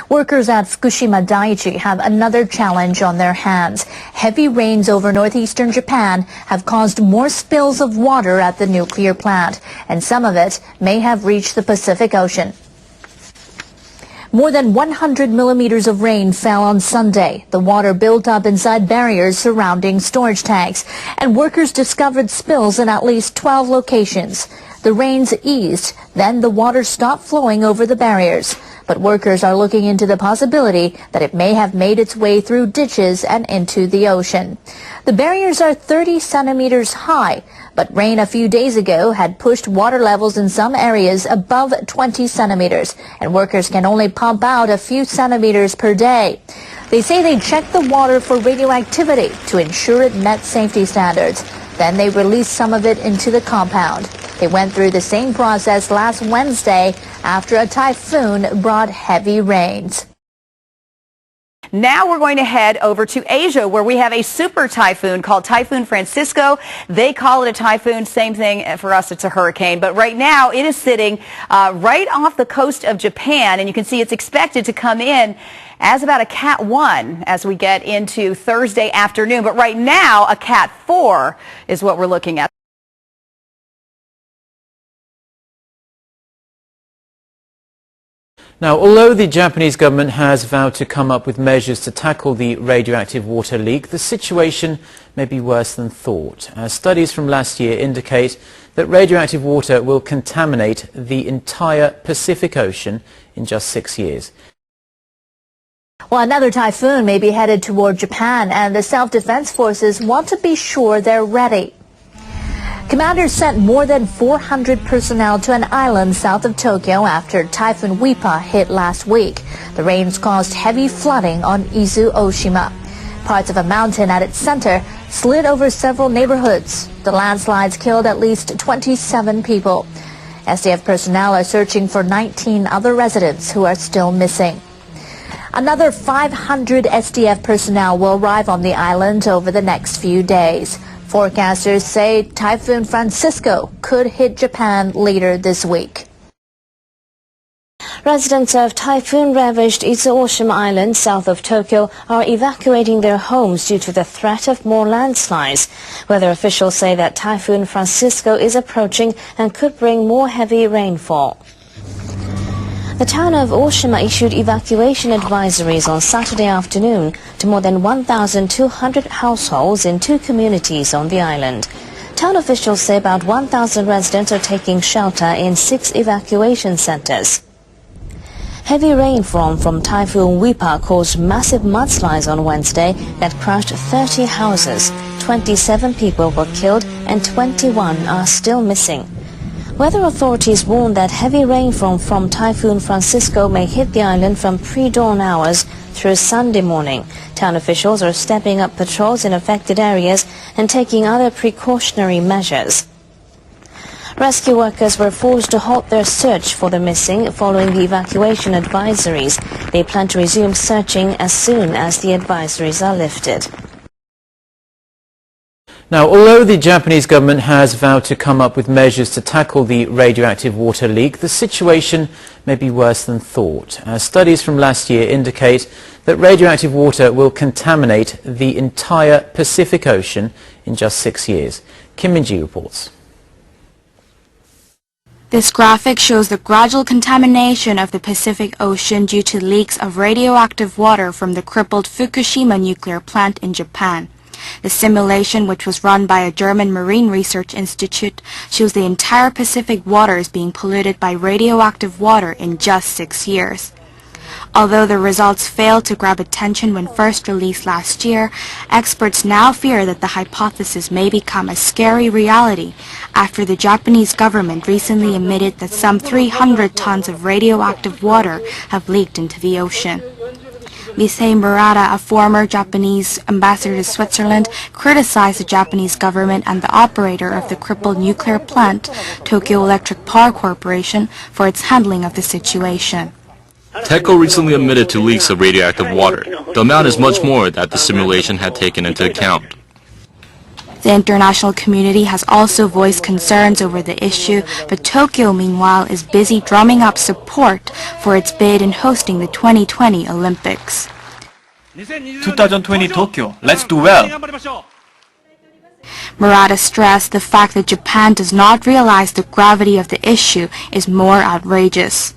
Workers at Fukushima Daiichi have another challenge on their hands. Heavy rains over northeastern Japan have caused more spills of water at the nuclear plant, and some of it may have reached the Pacific Ocean. More than 100 millimeters of rain fell on Sunday. The water built up inside barriers surrounding storage tanks, and workers discovered spills in at least 12 locations. The rains eased, then the water stopped flowing over the barriers. But workers are looking into the possibility that it may have made its way through ditches and into the ocean. The barriers are 30 centimeters high, but rain a few days ago had pushed water levels in some areas above 20 centimeters, and workers can only pump out a few centimeters per day. They say they checked the water for radioactivity to ensure it met safety standards. Then they released some of it into the compound. They went through the same process last Wednesday after a typhoon brought heavy rains. Now we're going to head over to Asia, where we have a super typhoon called Typhoon Francisco. They call it a typhoon. Same thing for us, it's a hurricane. But right now it is sitting right off the coast of Japan, and you can see it's expected to come in as about a Cat 1 as we get into Thursday afternoon. But right now a Cat 4 is what we're looking at. Now, although the Japanese government has vowed to come up with measures to tackle the radioactive water leak, the situation may be worse than thought. Studies from last year indicate that radioactive water will contaminate the entire Pacific Ocean in just 6 years. Well, another typhoon may be headed toward Japan, and the self-defense forces want to be sure they're ready. Commanders sent more than 400 personnel to an island south of Tokyo after Typhoon Wipa hit last week. The rains caused heavy flooding on Izu Oshima. Parts of a mountain at its center slid over several neighborhoods. The landslides killed at least 27 people. SDF personnel are searching for 19 other residents who are still missing. Another 500 SDF personnel will arrive on the island over the next few days. Forecasters say Typhoon Francisco could hit Japan later this week. Residents of typhoon-ravaged Izu Island south of Tokyo are evacuating their homes due to the threat of more landslides. Weather officials say that Typhoon Francisco is approaching and could bring more heavy rainfall. The town of Oshima issued evacuation advisories on Saturday afternoon to more than 1,200 households in 2 communities on the island. Town officials say about 1,000 residents are taking shelter in 6 evacuation centers. Heavy rainfall from Typhoon Wipa caused massive mudslides on Wednesday that crushed 30 houses. 27 people were killed and 21 are still missing. Weather authorities warn that heavy rainfall from Typhoon Francisco may hit the island from pre-dawn hours through Sunday morning. Town officials are stepping up patrols in affected areas and taking other precautionary measures. Rescue workers were forced to halt their search for the missing following the evacuation advisories. They plan to resume searching as soon as the advisories are lifted. Now, although the Japanese government has vowed to come up with measures to tackle the radioactive water leak, the situation may be worse than thought. Studies from last year indicate that radioactive water will contaminate the entire Pacific Ocean in just 6 years. Kim Min-ji reports. This graphic shows the gradual contamination of the Pacific Ocean due to leaks of radioactive water from the crippled Fukushima nuclear plant in Japan. The simulation, which was run by a German Marine Research Institute, shows the entire Pacific waters being polluted by radioactive water in just 6 years. Although the results failed to grab attention when first released last year, experts now fear that the hypothesis may become a scary reality after the Japanese government recently admitted that some 300 tons of radioactive water have leaked into the ocean. Misei Murata, a former Japanese ambassador to Switzerland, criticized the Japanese government and the operator of the crippled nuclear plant, Tokyo Electric Power Corporation, for its handling of the situation. TECO recently admitted to leaks of radioactive water. The amount is much more that the simulation had taken into account. The international community has also voiced concerns over the issue, but Tokyo, meanwhile, is busy drumming up support for its bid in hosting the 2020 Olympics. 2020 Tokyo, let's do well. Murata stressed the fact that Japan does not realize the gravity of the issue is more outrageous.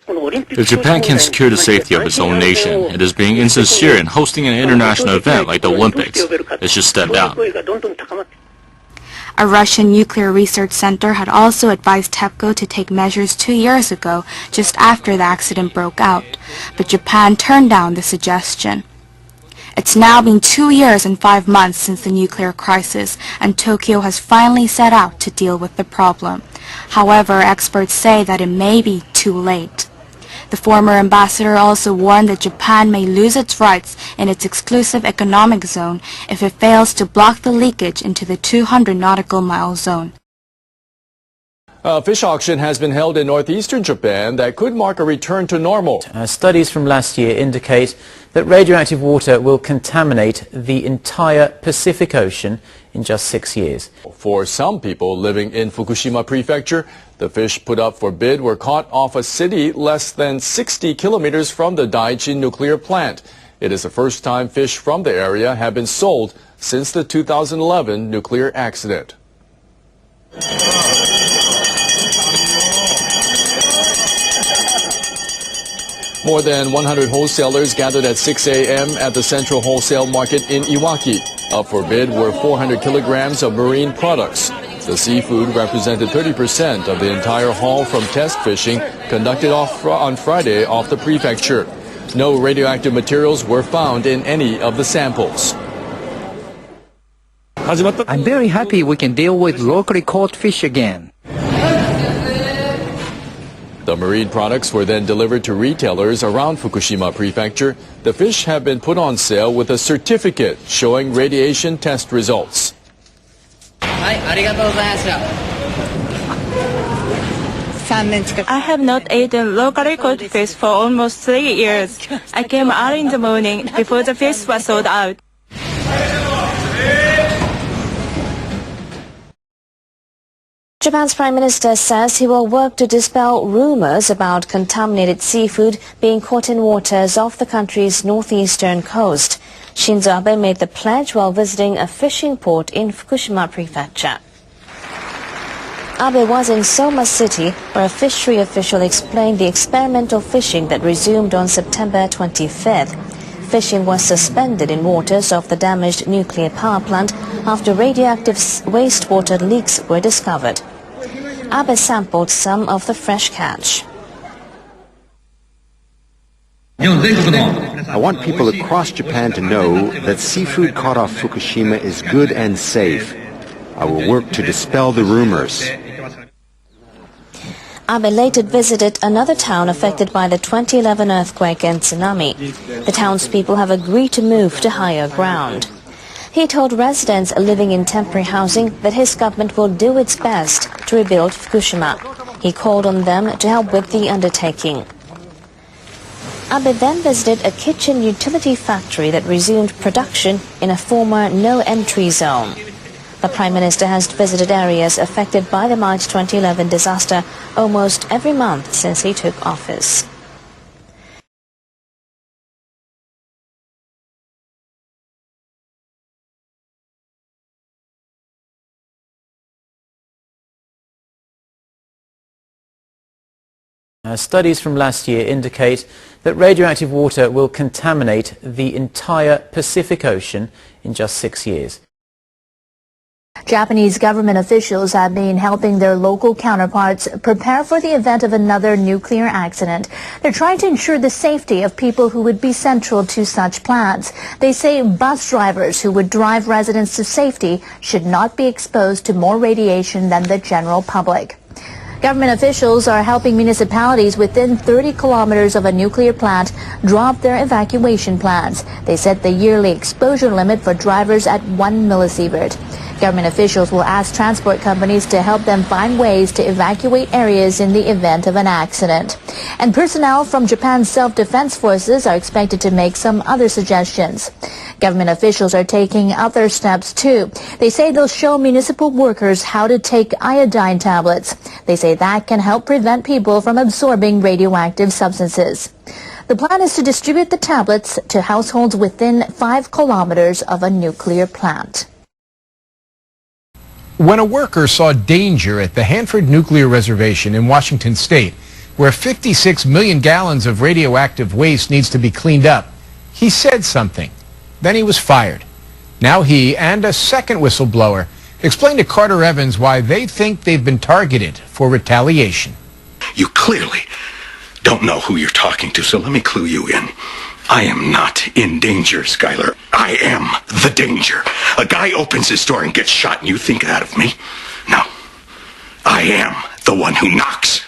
If Japan can secure the safety of its own nation, it is being insincere in hosting an international event like the Olympics. It should step down. A Russian nuclear research center had also advised TEPCO to take measures 2 years ago, just after the accident broke out, but Japan turned down the suggestion. It's now been 2 years and 5 months since the nuclear crisis, and Tokyo has finally set out to deal with the problem. However, experts say that it may be too late. The former ambassador also warned that Japan may lose its rights in its exclusive economic zone if it fails to block the leakage into the 200 nautical mile zone. A fish auction has been held in northeastern Japan that could mark a return to normal. Studies from last year indicate that radioactive water will contaminate the entire Pacific Ocean in just 6 years. For some people living in Fukushima Prefecture, the fish put up for bid were caught off a city less than 60 kilometers from the Daiichi nuclear plant. It is the first time fish from the area have been sold since the 2011 nuclear accident. More than 100 wholesalers gathered at 6 a.m. at the Central Wholesale Market in Iwaki. Up for bid were 400 kilograms of marine products. The seafood represented 30% of the entire haul from test fishing conducted on Friday off the prefecture. No radioactive materials were found in any of the samples. I'm very happy we can deal with locally caught fish again. The marine products were then delivered to retailers around Fukushima Prefecture. The fish have been put on sale with a certificate showing radiation test results. I have not eaten locally caught fish for almost 3 years. I came early in the morning before the fish was sold out. Japan's Prime Minister says he will work to dispel rumors about contaminated seafood being caught in waters off the country's northeastern coast. Shinzo Abe made the pledge while visiting a fishing port in Fukushima Prefecture. Abe was in Soma City, where a fishery official explained the experimental fishing that resumed on September 25th. Fishing was suspended in waters of the damaged nuclear power plant after radioactive wastewater leaks were discovered. Abe sampled some of the fresh catch. I want people across Japan to know that seafood caught off Fukushima is good and safe. I will work to dispel the rumors. Abe later visited another town affected by the 2011 earthquake and tsunami. The townspeople have agreed to move to higher ground. He told residents living in temporary housing that his government will do its best to rebuild Fukushima. He called on them to help with the undertaking. Abe then visited a kitchen utility factory that resumed production in a former no-entry zone. The Prime Minister has visited areas affected by the March 2011 disaster almost every month since he took office. Studies from last year indicate that radioactive water will contaminate the entire Pacific Ocean in just 6 years. Japanese government officials have been helping their local counterparts prepare for the event of another nuclear accident. They're trying to ensure the safety of people who would be central to such plans. They say bus drivers who would drive residents to safety should not be exposed to more radiation than the general public. Government officials are helping municipalities within 30 kilometers of a nuclear plant drop their evacuation plans. They set the yearly exposure limit for drivers at 1 millisievert. Government officials will ask transport companies to help them find ways to evacuate areas in the event of an accident. And personnel from Japan's self-defense forces are expected to make some other suggestions. Government officials are taking other steps too. They say they'll show municipal workers how to take iodine tablets. They say that can help prevent people from absorbing radioactive substances. The plan is to distribute the tablets to households within 5 kilometers of a nuclear plant. When a worker saw danger at the Hanford Nuclear Reservation in Washington State, where 56 million gallons of radioactive waste needs to be cleaned up, he said something. Then he was fired. Now he and a second whistleblower explained to Carter Evans why they think they've been targeted for retaliation. You clearly don't know who you're talking to, so let me clue you in. I am not in danger, Skylar. I am the danger. A guy opens his door and gets shot, and you think that of me? No. I am the one who knocks.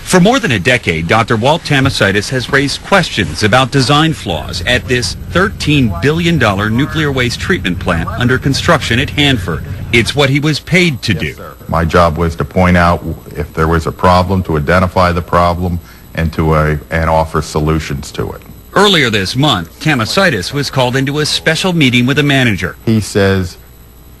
For more than a decade, Dr. Walt Tamasitis has raised questions about design flaws at this $13 billion nuclear waste treatment plant under construction at Hanford. It's what he was paid to do. My job was to point out if there was a problem, to identify the problem, and offer solutions to it. Earlier this month, Tamasitis was called into a special meeting with a manager. He says,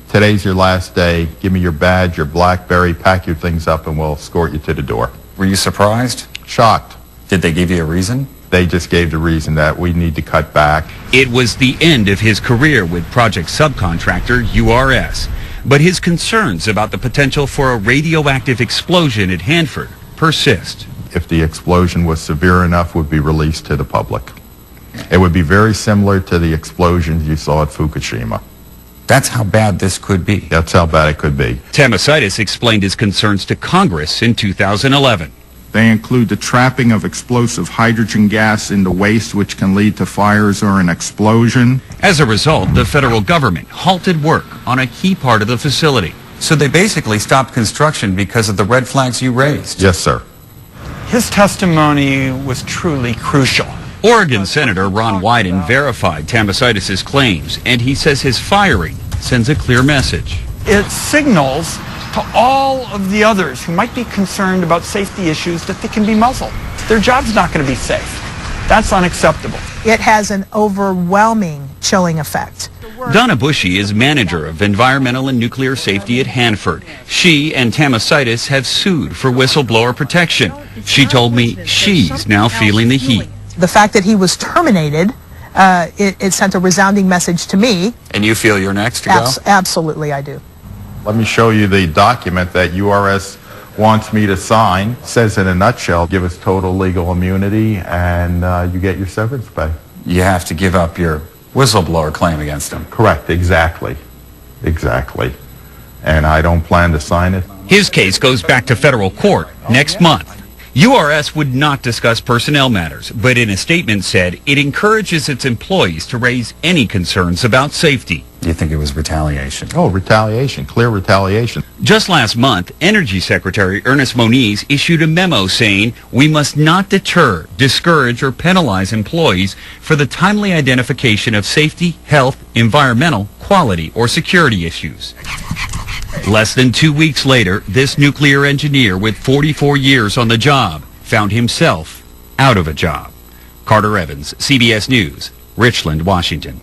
today's your last day. Give me your badge, your BlackBerry, pack your things up, and we'll escort you to the door. Were you surprised? Shocked. Did they give you a reason? They just gave the reason that we need to cut back. It was the end of his career with project subcontractor URS. But his concerns about the potential for a radioactive explosion at Hanford persist. If the explosion was severe enough, would be released to the public. It would be very similar to the explosions you saw at Fukushima. That's how bad this could be. That's how bad it could be. Tamasitis explained his concerns to Congress in 2011. They include the trapping of explosive hydrogen gas into waste, which can lead to fires or an explosion. As a result, the federal government halted work on a key part of the facility. So they basically stopped construction because of the red flags you raised? Yes, sir. His testimony was truly crucial. Oregon Senator Ron Wyden verified Tamasitis' claims, and he says his firing sends a clear message. It signals to all of the others who might be concerned about safety issues that they can be muzzled. Their job's not going to be safe. That's unacceptable. It has an overwhelming chilling effect. Donna Bushy is manager of environmental and nuclear safety at Hanford. She and Tamasitis have sued for whistleblower protection. She told me she's now feeling the heat. The fact that he was terminated, it sent a resounding message to me. And you feel you're next to go? Absolutely, I do. Let me show you the document that URS wants me to sign. It says in a nutshell, give us total legal immunity and you get your severance pay. You have to give up your whistleblower claim against him. Correct, exactly. Exactly. And I don't plan to sign it. His case goes back to federal court next month. URS would not discuss personnel matters, but in a statement said it encourages its employees to raise any concerns about safety. You think it was retaliation? Oh, retaliation, clear retaliation. Just last month, Energy Secretary Ernest Moniz issued a memo saying we must not deter, discourage, or penalize employees for the timely identification of safety, health, environmental, quality, or security issues. Less than 2 weeks later, this nuclear engineer with 44 years on the job found himself out of a job. Carter Evans, CBS News, Richland, Washington.